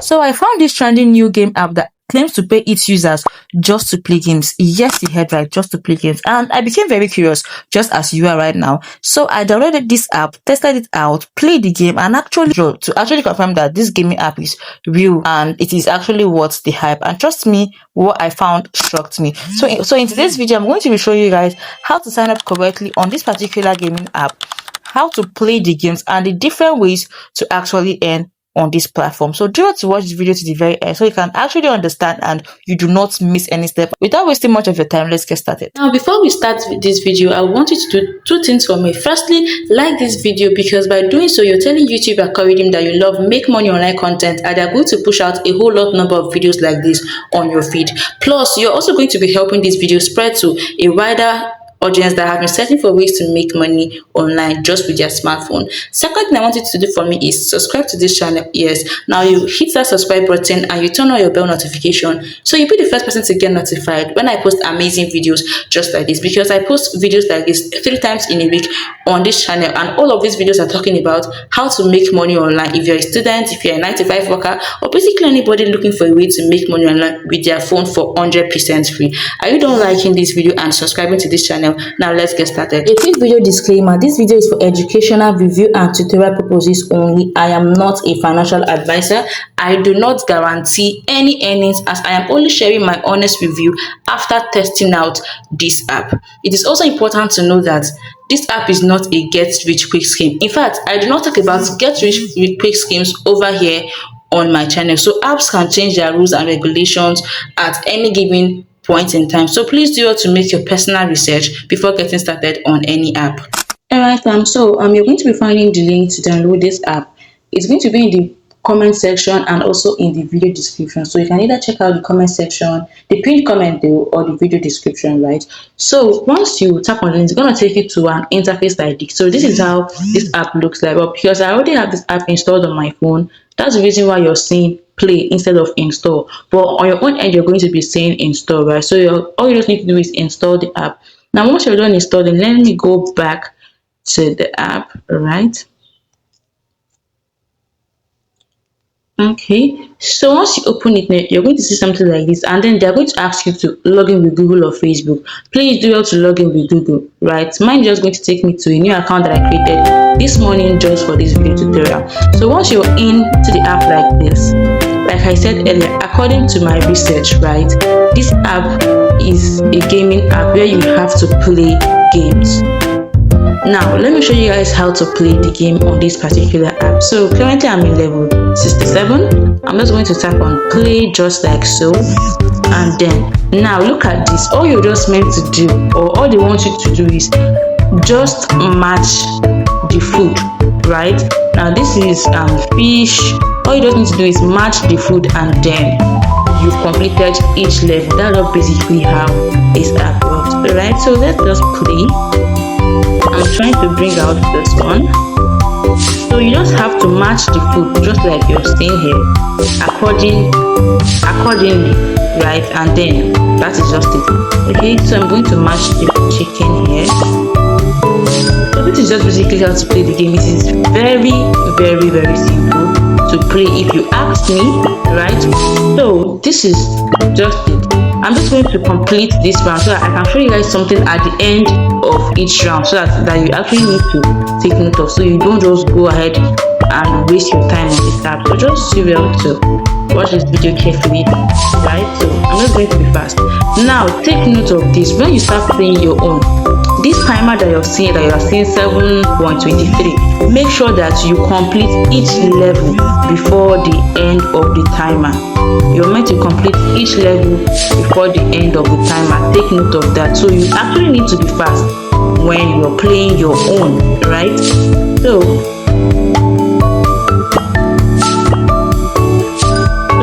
So I found this trending new game app that claims to pay its users just to play games. Yes, you heard right, just to play games. And I became very curious, just as you are right now. So I downloaded this app, tested it out, played the game, and actually confirm that this gaming app is real and it is actually worth the hype. And trust me, what I found shocked me. So in today's video, I'm going to be showing you guys how to sign up correctly on this particular gaming app, how to play the games, and the different ways to actually earn on this platform. So do not to watch this video to the very end so you can actually understand and you do not miss any step. Without wasting much of your time, let's get started. Now, before we start this video, I want you to do two things for me. Firstly, like this video, because by doing so, you're telling YouTube algorithm that you love make money online content, and they're going to push out a whole lot number of videos like this on your feed. Plus, you're also going to be helping this video spread to a wider audience that have been searching for ways to make money online just with their smartphone. Second thing I want you to do for me is subscribe to this channel. Yes, now you hit that subscribe button and you turn on your bell notification so you'll be the first person to get notified when I post amazing videos just like this, because I post videos like this 3 times in a week on this channel, and all of these videos are talking about how to make money online. If you're a student, if you're a 9-to-5 worker, or basically anybody looking for a way to make money online with their phone for 100% free. Are you done liking this video and subscribing to this channel? Now let's get started. A quick video disclaimer: this video is for educational review and tutorial purposes only. I am not a financial advisor. I do not guarantee any earnings, as I am only sharing my honest review after testing out this app. It is also important to know that this app is not a get-rich-quick scheme. In fact, I do not talk about get-rich-quick schemes over here on my channel. So apps can change their rules and regulations at any given point in time. So please do well to make your personal research before getting started on any app. Alright, so you're going to be finding the link to download this app. It's going to be in the comment section and also in the video description. So you can either check out the comment section, the pinned comment though, or the video description, right? So once you tap on it, it's going to take you to an interface like this. So this is how this app looks like. But because I already have this app installed on my phone, that's the reason why you're seeing play instead of install. But on your own end, you're going to be saying install, right? So all you just need to do is install the app. Now once you're done installing, let me go back to the app, right? Okay, so once you open it, you're going to see something like this, and then they're going to ask you to log in with Google or Facebook. Please do well to log in with Google, right? Mine is just going to take me to a new account that I created this morning just for this video tutorial. So once you're into the app like this, like I said earlier, according to my research, right, this app is a gaming app where you have to play games. Now let me show you guys how to play the game on this particular app. So currently I'm in level 67. I'm just going to tap on play just like so, and then now look at this. All you're just meant to do, or all they want you to do, is just match the food, right? Now this is fish. All you just need to do is match the food, and then you've completed each level. That's basically how this app works, right? So let's just play. I'm trying to bring out this one. So you just have to match the food just like you're seeing here, accordingly, right? And then that is just it. Okay, so I'm going to match the chicken here. So this is just basically how to play the game. It is very, very, very simple to play if you ask me, right? So this is just it. I'm just going to complete this round so that I can show you guys something at the end of each round, so that you actually need to take note of, so you don't just go ahead and waste your time on this app. So just do well to watch this video carefully, right? So I'm just going to be fast. Now take note of this. When you start playing your own, this timer that you're seeing 7.23, make sure that you complete each level before the end of the timer. You're meant to complete each level before the end of the timer. Take note of that. So you actually need to be fast when you're playing your own, right? So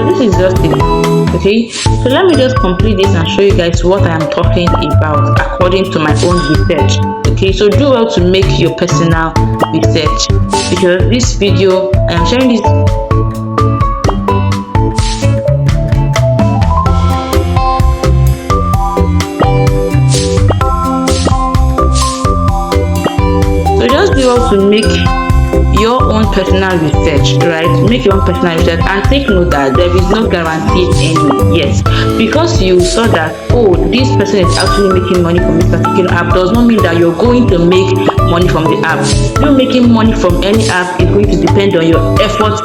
this is just it. Okay, so let me just complete this and show you guys what I am talking about according to my own research. Okay, so do well to make your personal research, because this video I am sharing this to make your own personal research, right? Make your own personal research, and take note that there is no guarantee any. Yes, because you saw that, oh, this person is actually making money from this particular app, does not mean that you're going to make money from the app. You making money from any app is going to depend on your effort,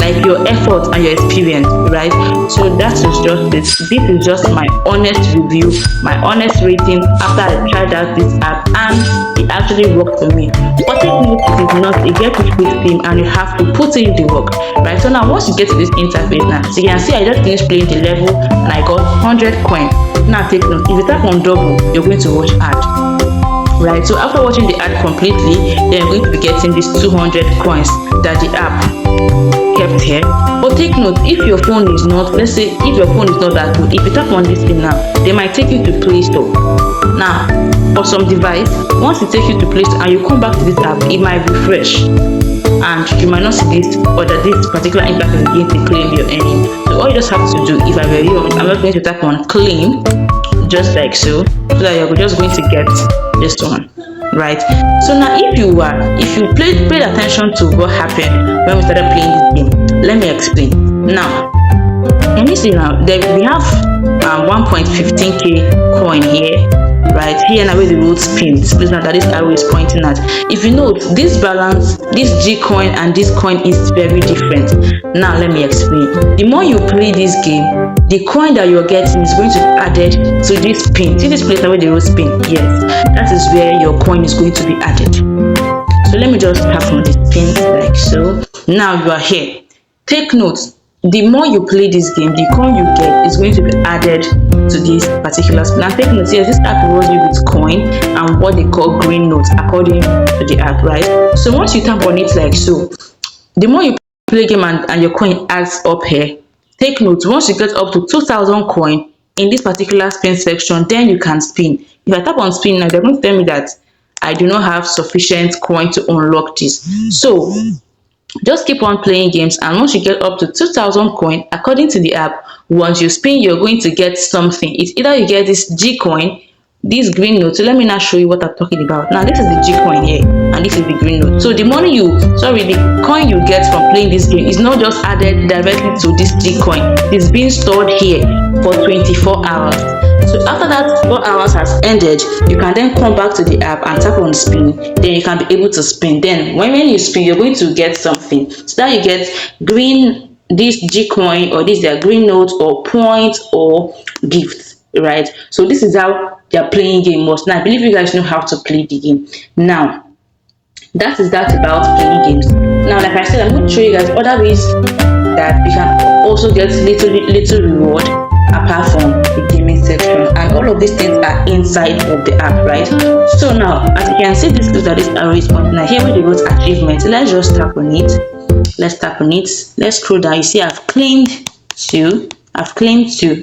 like your effort and your experience, right? So that is just this is just my honest review, my honest rating after I tried out this app, and it actually worked for me. But take note, it is not a get rich quick scheme, and you have to put in the work, right? So now once you get to this interface now, so you can see I just finished playing the level and I got 100 coin. Now take note, if you tap on double, you're going to watch ad, right? So after watching the ad completely, then you're going to be getting these 200 coins that the app kept here. But take note, if your phone is not, let's say if your phone is not that good, if you tap on this thing now, they might take you to Play Store. Now for some device, once it takes you to Play Store and you come back to this app, it might refresh and you might not see this, or that this particular interface is going to claim your earning. So all you just have to do, if I were you, I'm not going to tap on claim, just like so that you're just going to get this one, right? So now if you paid attention to what happened when we started playing this game, let me explain. Now let me see, now we have 1.15k coin here, right here. Now where the road spins, please note that this arrow is pointing at. If you note, this balance, this G coin and this coin is very different. Now let me explain. The more you play this game, the coin that you're getting is going to be added to this pin. See this place where the road spin? Yes, that is where your coin is going to be added. So let me just tap on this pin like so. Now you are here. Take note, the more you play this game, the coin you get is going to be added to this particular spin. Now take note, yes, this app rewards you with coin and what they call green notes according to the app, right? So once you tap on it like so, the more you play game and your coin adds up here. Take note, once you get up to 2,000 coin in this particular spin section, then you can spin. If I tap on spin now, they're going to tell me that I do not have sufficient coin to unlock this. So just keep on playing games, and once you get up to 2,000 coin, according to the app, once you spin, you're going to get something. It's either you get this G coin, this green note. So let me now show you what I'm talking about. Now this is the G coin here, and this is the green note. So the money the coin you get from playing this game is not just added directly to this G coin. It's being stored here for 24 hours. So after that 4 hours has ended, you can then come back to the app and tap on spin. Then you can be able to spin. Then when you spin, you're going to get something. So that you get green, this G coin, or this their green note, or points, or gifts, right? So this is how they're playing game most. Now I believe you guys know how to play the game. Now that is that about playing games. Now like I said, I'm going to show you guys other ways that we can also get little reward apart from the gaming section, and all of these things are inside of the app, right? So now as you can see, this arrow is pointing now here where they wrote achievement. Let's just tap on it. Let's tap on it. Let's scroll down. You see I've claimed two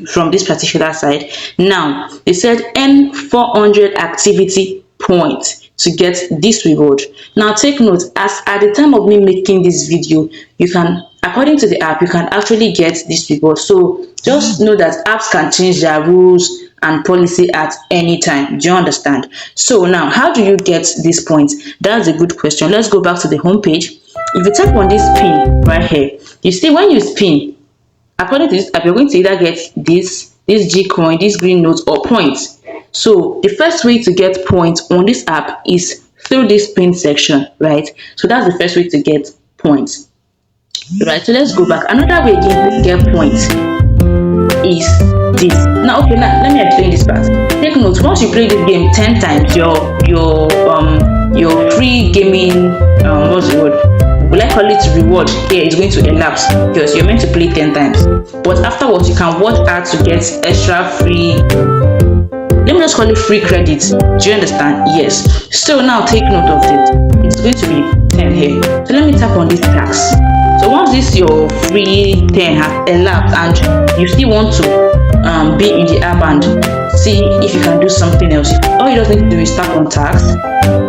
from this particular side. Now they said earn 400 activity points to get this reward. Now take note, as at the time of me making this video, you can, according to the app, you can actually get this reward. So just know that apps can change their rules and policy at any time. Do you understand? So now how do you get these points? That's a good question. Let's go back to the home page. If you tap on this pin right here, you see when you spin, according to this app, you're going to either get this G coin, this green note, or points. So the first way to get points on this app is through this pin section, right? So that's the first way to get points, right? So let's go back. Another way again to get points is this. Now okay, now let me explain this part. Take note, once you play this game 10 times, your free gaming what's the word, will I call it reward here, is going to elapse because you're meant to play 10 times. But afterwards you can watch ads to get extra free, let me just call it free credit. Do you understand? Yes. So now take note of it. It's going to be 10 here. So let me tap on this tax. So once this your free 10 has elapsed and you still want to be in the app and see if you can do something else, all you just need to do is tap on tax,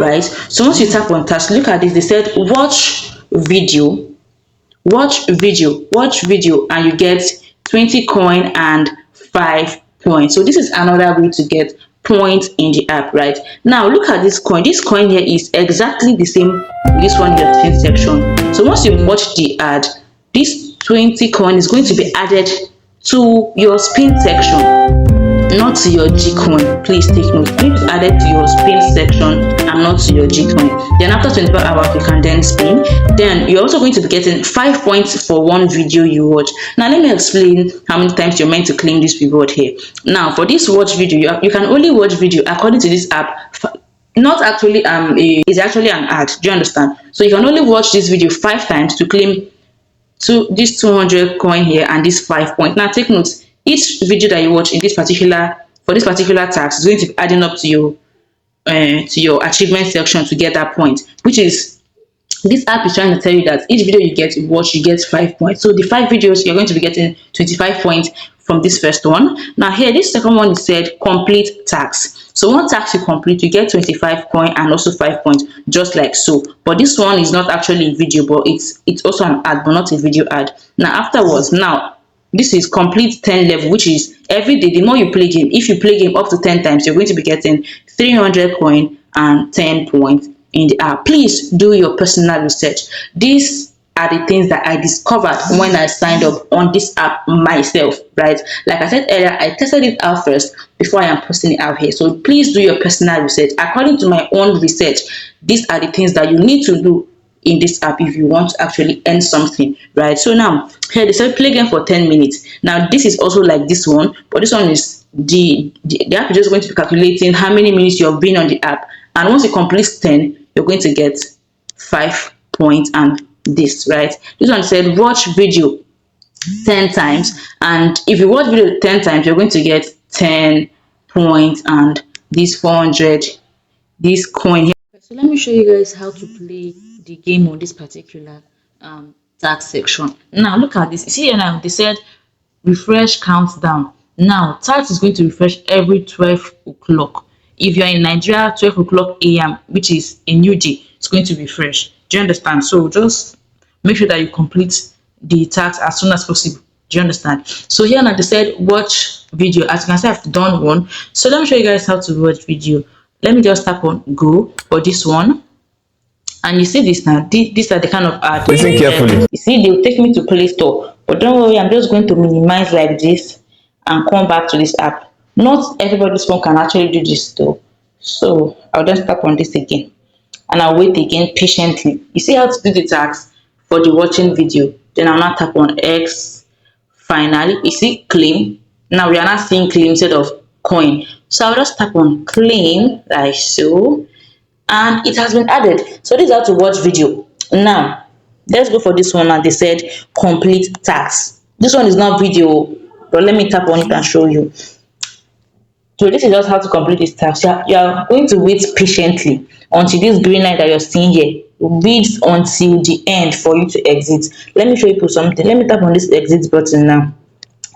right? So once you tap on tax, look at this. They said watch video, and you get 20 coin and 5 points. So this is another way to get points in the app, right? Now look at this coin. This coin here is exactly the same with this one in your spin section. So once you watch the ad, this 20 coin is going to be added to your spin section, not to your G coin. Please take note. Please add it to your spin section and not to your G coin. Then after 24 hours, you can then spin. Then you're also going to be getting 5 points for one video you watch. Now let me explain how many times you're meant to claim this reward here. Now for this watch video, you can only watch video according to this app. Not actually it's actually an ad. Do you understand? So you can only watch this video 5 times to claim this 200 coin here and this 5 point. Now take note. Each video that you watch in this particular task is going to be adding up to your achievement section to get that point, which is this app is trying to tell you that each video you get 5 points. So the 5 videos you're going to be getting 25 points from this first one. Now here, this second one is said complete task. So one task you complete, you get 25 coin and also 5 points, just like so. But this one is not actually a video, but it's also an ad, but not a video ad. Now afterwards, this is complete 10 level, which is every day. The more you play game, if you play game up to 10 times, you're going to be getting 300 coin and 10 points in the app. Please do your personal research. These are the things that I discovered when I signed up on this app myself, right? Like I said earlier, I tested it out first before I am posting it out here. So please do your personal research. According to my own research, these are the things that you need to do in this app if you want to actually earn something, right? So now here they said play game for 10 minutes. Now this is also like this one, but this one is the app is just going to be calculating how many minutes you've been on the app, and once you complete 10, you're going to get 5 points. And this, right, this one said watch video 10 times, and if you watch video 10 times, you're going to get 10 points and this 400 this coin here. So let me show you guys how to play the game on this particular task section. Now look at this. You see here now they said refresh countdown. Now task is going to refresh every 12 o'clock. If you're in Nigeria, 12 o'clock AM, which is a new day, it's going to refresh. Do you understand? So just make sure that you complete the task as soon as possible. Do you understand? So here now they said watch video. As you can see, I've done one. So let me show you guys how to watch video. Let me just tap on go for this one, and you see this now. These are the kind of ads. Listen carefully. You see, they'll take me to Play Store, but don't worry, I'm just going to minimize like this and come back to this app. Not everybody's phone can actually do this though, so I'll just tap on this again and I'll wait again patiently. You see how to do the task for the watching video. Then I'll now tap on X. Finally, you see claim. Now we are not seeing claim instead of coin. So I'll just tap on claim like so, and it has been added. So this is how to watch video. Now let's go for this one. And they said complete task. This one is not video, but let me tap on it and show you. So this is just how to complete this task. You are going to wait patiently until this green line that you're seeing here reads until the end for you to exit. Let me show you something. Let me tap on this exit button now.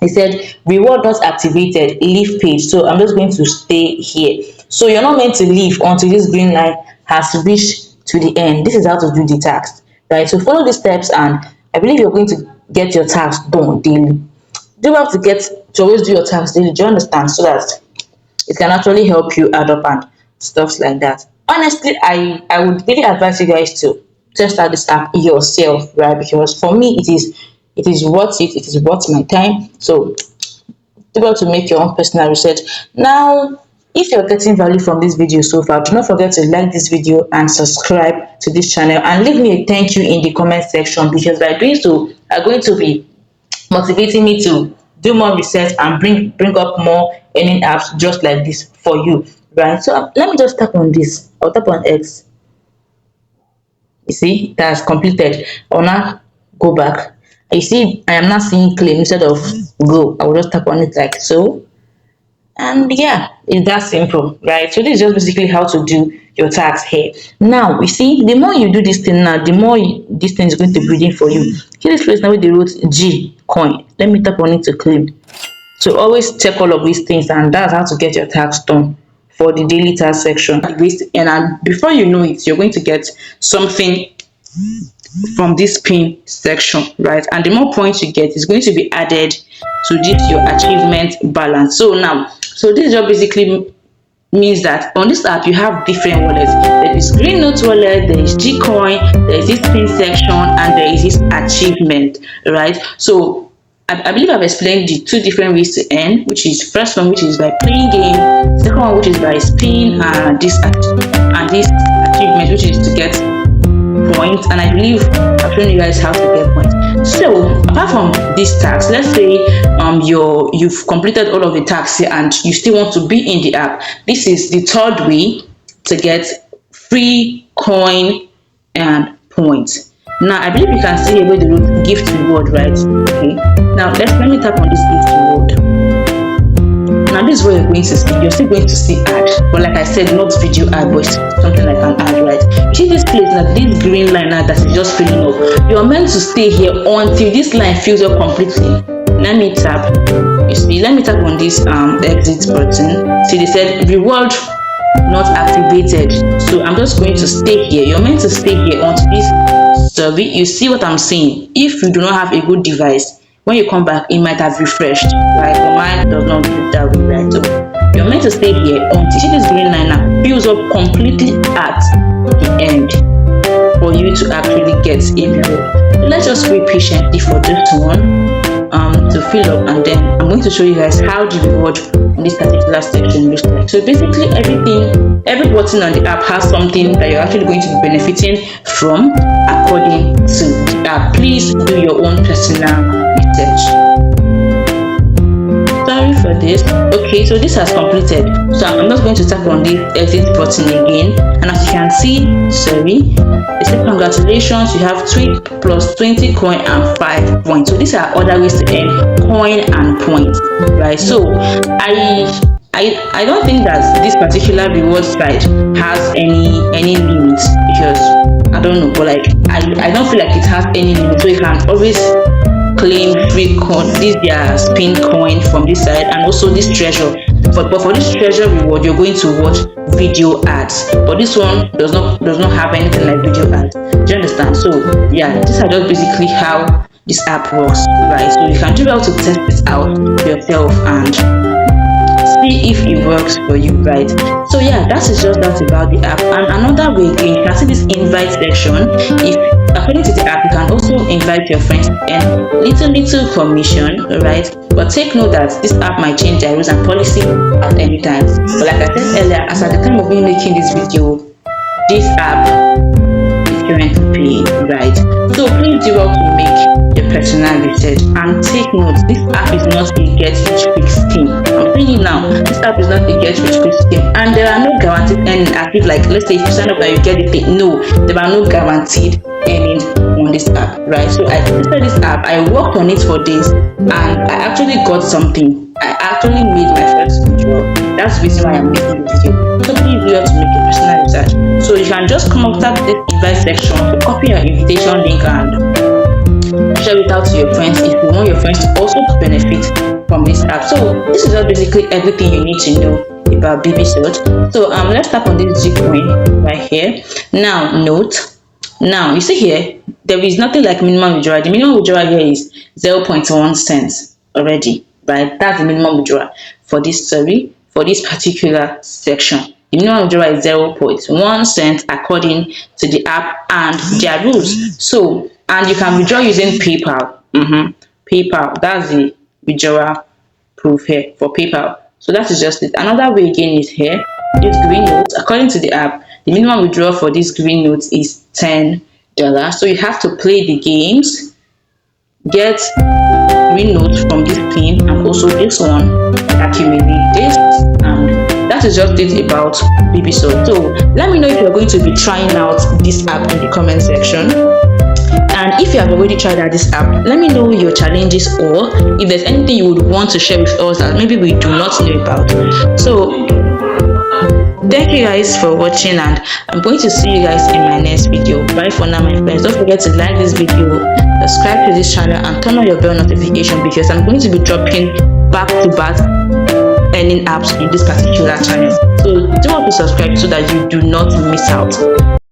It said reward not activated, leave page. So I'm just going to stay here. So you're not meant to leave until this green line has reached to the end. This is how to do the task, right? So follow these steps and I believe you're going to get your task done daily. Do you have to always do your task daily? Do you understand? So that it can actually help you add up and stuff like that. Honestly, I would really advise you guys to test out this app yourself, right? Because for me it is worth it. It is worth my time. So able to make your own personal research. Now if you're getting value from this video so far, do not forget to like this video and subscribe to this channel, and leave me a thank you in the comment section, because by doing so are going to be motivating me to do more research and bring up more earning apps just like this for you, right? So let me just tap on this. I'll tap on X. You see that's completed. I'll now go back. You see I am not seeing claim instead of go. I will just tap on it like so, and yeah, it's that simple, right? So this is just basically how to do your task here. Now you see, the more you do this thing now, the more this thing is going to breathe in for you. See this place now with the root G coin. Let me tap on it to claim. So always check all of these things, and that's how to get your task done for the daily task section. And before you know it, you're going to get something from this pin section, right? And the more points you get is going to be added to this your achievement balance. So this is just basically means that on this app you have different wallets. There is Green Note wallet, there is Gcoin, there is this pin section, and there is this achievement, right? So I believe I've explained the two different ways to earn, which is first one, which is by playing game, second one, which is by spin, and this achievement, which is to get points. And I believe I've shown you guys how to get points. So apart from these tasks, let's say you've completed all of the tasks here and you still want to be in the app. This is the third way to get free coin and points. Now I believe you can see here where the root gift reward, right? Okay. Now let me tap on this gift reward. Now this is what you're going to see. You're still going to see ad, but like I said, not video ad, but something like an ad, right? You see this place, now this green line now that is just filling up. You're meant to stay here until this line fills up completely. Let me tap. You see, let me tap on this exit button. See, they said reward not activated. So I'm just going to stay here. You're meant to stay here until this survey. You see what I'm saying? If you do not have a good device, when you come back, it might have refreshed, right? But mine does not do that way, right? So you're meant to stay here until see this green line now fills up completely at the end for you to actually get a reward. So let's just wait patiently for this one to fill up, and then I'm going to show you guys how the reward in this particular section looks like. So basically every button on the app has something that you're actually going to be benefiting from according to the app. Please do your own personal research. Sorry for this. Okay, so this has completed. So I'm just going to tap on the exit button again, and as you can see, sorry, it says congratulations, you have 3 plus 20 coin and 5 points. So these are other ways to earn coin and points, right? So I don't think that this particular reward site has any limits, because I don't know, but like I don't feel like it has any limit. So you can always claim free coin, this their spin coin from this side, and also this treasure. But for this treasure reward, you're going to watch video ads. But this one does not have anything like video ads. Do you understand? So yeah, these are just basically how this app works, right? So you can do well to test it out yourself and see if it works for you, right? So yeah, that is just that about the app. And another way again, you can see this invite section. If according to the app, you can also invite your friends and little commission, right? But take note that this app might change their rules and policy at any time. But like I said earlier, as at the time of me making this video, this app is currently paying, right? So please do well to make your personal research and take note, this app is not a get rich quick scheme. I'm telling you now, this app is not a get rich quick scheme, and there are no guaranteed earning active. Like let's say if you sign up and you get it, no, there are no guaranteed earnings on this app, right? So I tested this app, I worked on it for days, and I actually got something. I actually made my first withdrawal. That's the reason why I'm making this video. So please do have to make a personal research. So you can just come up to this invite section to copy your invitation link and share it out to your friends if you want your friends to also benefit from this app. So this is just basically everything you need to know about BBQ Sort. So let's tap on this Gcoin right here. Now note. Now you see here, there is nothing like minimum withdrawal. The minimum withdrawal here is 0.1 cents already, right? That's the minimum withdrawal for this particular section. The minimum withdrawal is 0.1 cent according to the app and their rules. So, and you can withdraw using PayPal. PayPal, that's the withdrawal proof here for PayPal. So that is just it. Another way again is here, this green note. According to the app, the minimum withdrawal for this green note is $10. So you have to play the games, get green notes from this pin, and also this one, accumulate this, and that is just it about BBQ Sort. So let me know if you're going to be trying out this app in the comment section. And if you have already tried out this app, let me know your challenges, or if there's anything you would want to share with us that maybe we do not know about. So thank you guys for watching, and I'm going to see you guys in my next video. Bye for now, my friends. Don't forget to like this video, subscribe to this channel, and turn on your bell notification, because I'm going to be dropping back-to-back earning apps in this particular channel. So do want to subscribe so that you do not miss out.